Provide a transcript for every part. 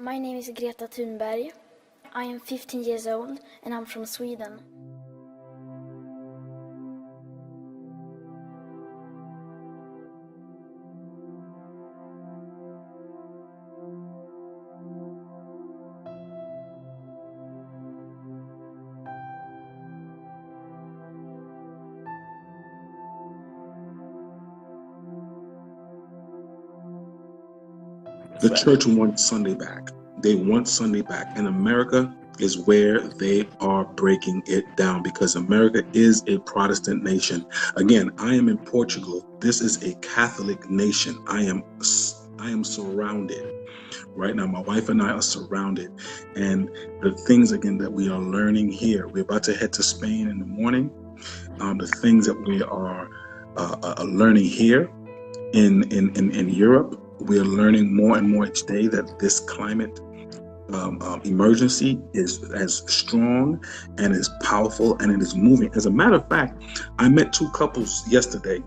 My name is Greta Thunberg. I am 15 years old and I'm from Sweden. The church wants Sunday back. They want Sunday back. And America is where they are breaking it down, because America is a Protestant nation. Again, I am in Portugal. This is a Catholic nation. I am surrounded. Right now, my wife and I are surrounded. And the things, again, that we are learning here, we're about to head to Spain in the morning. The things that we are learning here in Europe, we are learning more and more each day that this climate emergency is as strong and as powerful, and it is moving. As a matter of fact, I met two couples yesterday,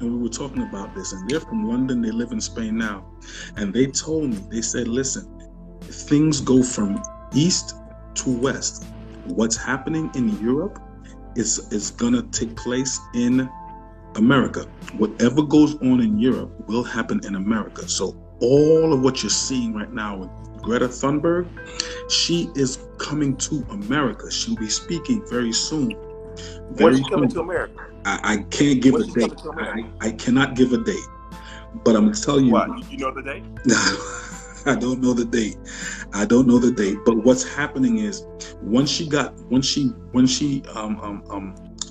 and we were talking about this, and they're from London. They live in Spain now, and they told me, they said, listen, things go from east to west. What's happening in Europe is gonna take place in America. Whatever goes on in Europe will happen in America. So all of what you're seeing right now with Greta Thunberg, she is coming to America. She'll be speaking very soon. When is she coming to America? I can't give a date. I cannot give a date. But I'm gonna tell you. What? You know the date? I don't know the date. I don't know the date. But what's happening is when she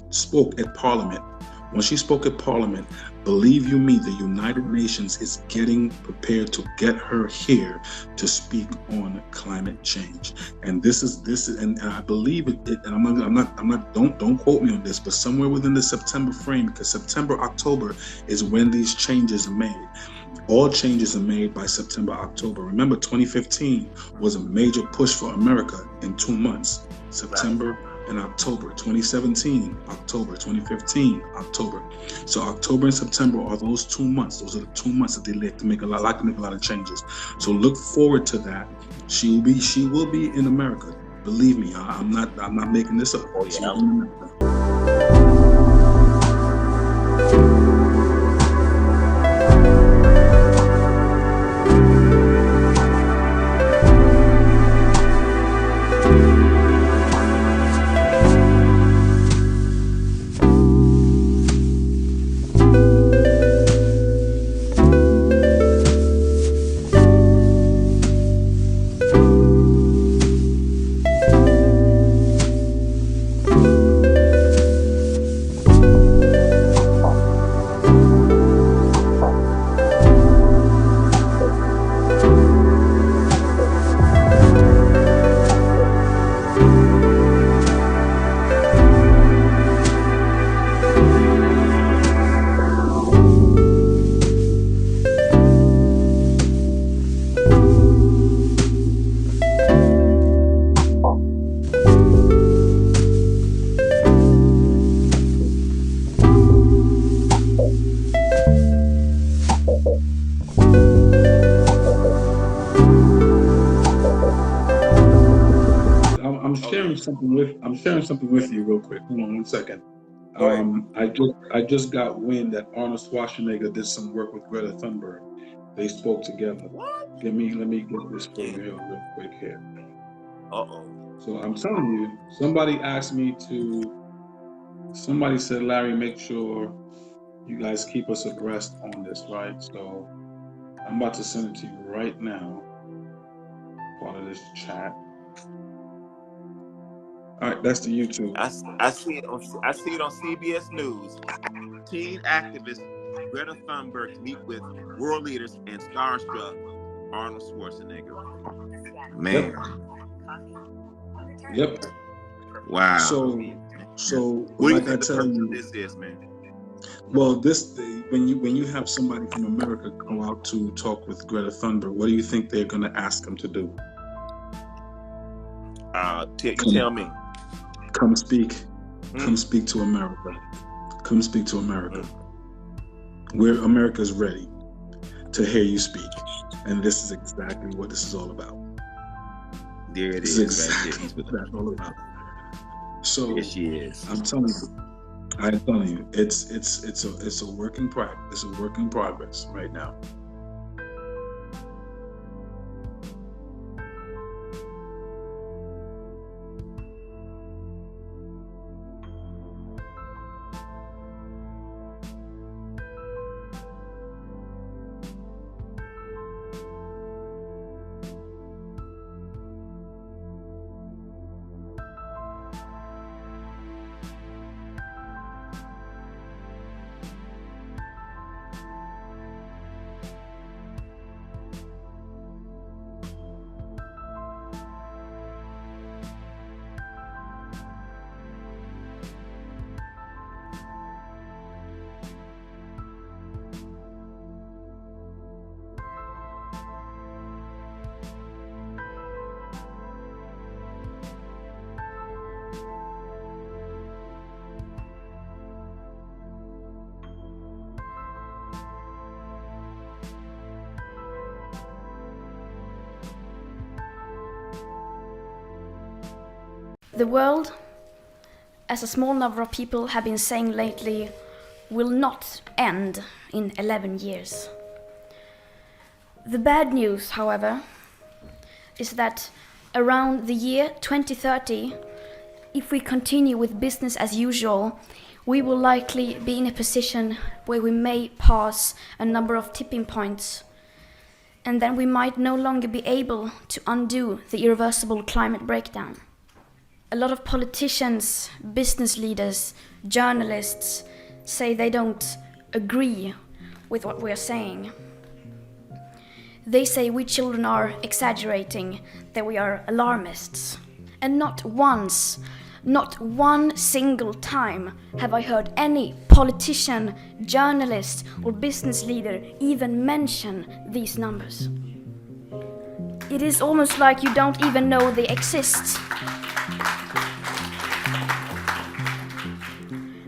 spoke at Parliament. When she spoke at Parliament, believe you me, the United Nations is getting prepared to get her here to speak on climate change. And this is, and I believe it. And I'm not. Don't quote me on this, but somewhere within the September frame, because September, October is when these changes are made. All changes are made by September, October. Remember, 2015 was a major push for America in 2 months. September and October. 2017, October. 2015, October. So October and September are those 2 months. Those are the 2 months that they like to make a lot of changes. So look forward to that. She will be in America. Believe me, I'm not making this up. Oh, yeah. She's in America. I'm sharing something with you real quick. Hold on 1 second. I just got wind that Arnold Schwarzenegger did some work with Greta Thunberg. They spoke together. What? Let me get this for you real quick here. So I'm telling you, somebody said, Larry, make sure you guys keep us abreast on this, right? So I'm about to send it to you right now, part of this chat. All right, that's the YouTube. I see it on CBS News. Teen activist Greta Thunberg to meet with world leaders and starstruck Arnold Schwarzenegger. Man. Yep. Wow. So what like do you I think tell you, this is, man? Well, when you have somebody from America go out to talk with Greta Thunberg, what do you think they're going to ask them to do? Tell me. Come speak. Come speak to America. Come speak to America. America's ready to hear you speak. And this is exactly what this is all about. There it This is, is right there. exactly He's with what that's all about. So Here she is. I'm telling you, it's a work in progress. It's a work in progress right now. The world, as a small number of people have been saying lately, will not end in 11 years. The bad news, however, is that around the year 2030, if we continue with business as usual, we will likely be in a position where we may pass a number of tipping points, and then we might no longer be able to undo the irreversible climate breakdown. A lot of politicians, business leaders, journalists say they don't agree with what we're saying. They say we children are exaggerating, that we are alarmists. And not once, not one single time have I heard any politician, journalist or business leader even mention these numbers. It is almost like you don't even know they exist.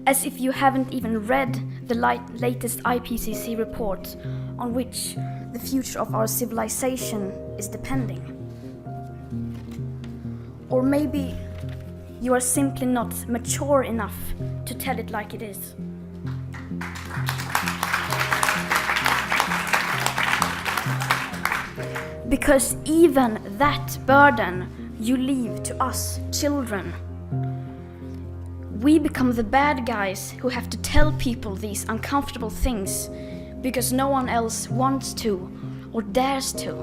As if you haven't even read the latest IPCC report on which the future of our civilization is depending. Or maybe you are simply not mature enough to tell it like it is. Because even that burden you leave to us children. We become the bad guys who have to tell people these uncomfortable things because no one else wants to or dares to.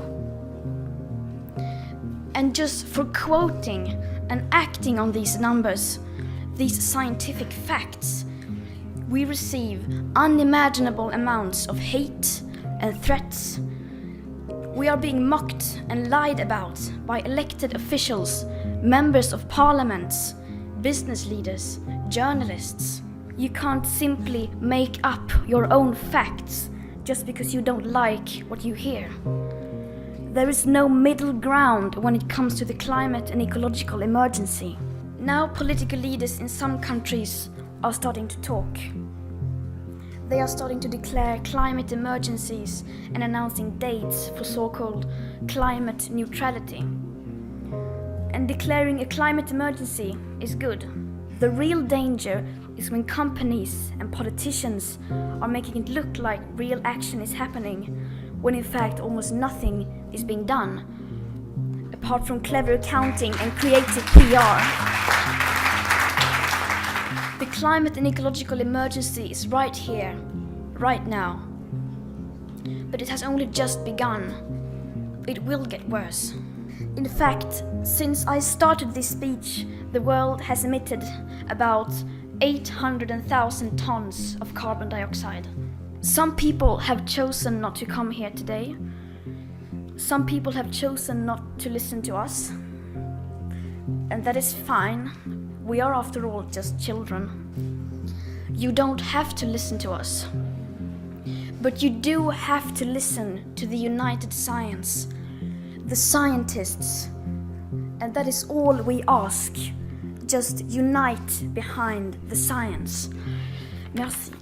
And just for quoting and acting on these numbers, these scientific facts, we receive unimaginable amounts of hate and threats. We are being mocked and lied about by elected officials, members of parliaments, business leaders, journalists. You can't simply make up your own facts just because you don't like what you hear. There is no middle ground when it comes to the climate and ecological emergency. Now political leaders in some countries are starting to talk. They are starting to declare climate emergencies and announcing dates for so-called climate neutrality. And declaring a climate emergency is good. The real danger is when companies and politicians are making it look like real action is happening, when in fact almost nothing is being done, apart from clever accounting and creative PR. The climate and ecological emergency is right here, right now. But it has only just begun. It will get worse. In fact, since I started this speech, the world has emitted about 800,000 tons of carbon dioxide. Some people have chosen not to come here today. Some people have chosen not to listen to us. And that is fine. We are, after all, just children. You don't have to listen to us. But you do have to listen to the united science, the scientists. And that is all we ask. Just unite behind the science. Merci.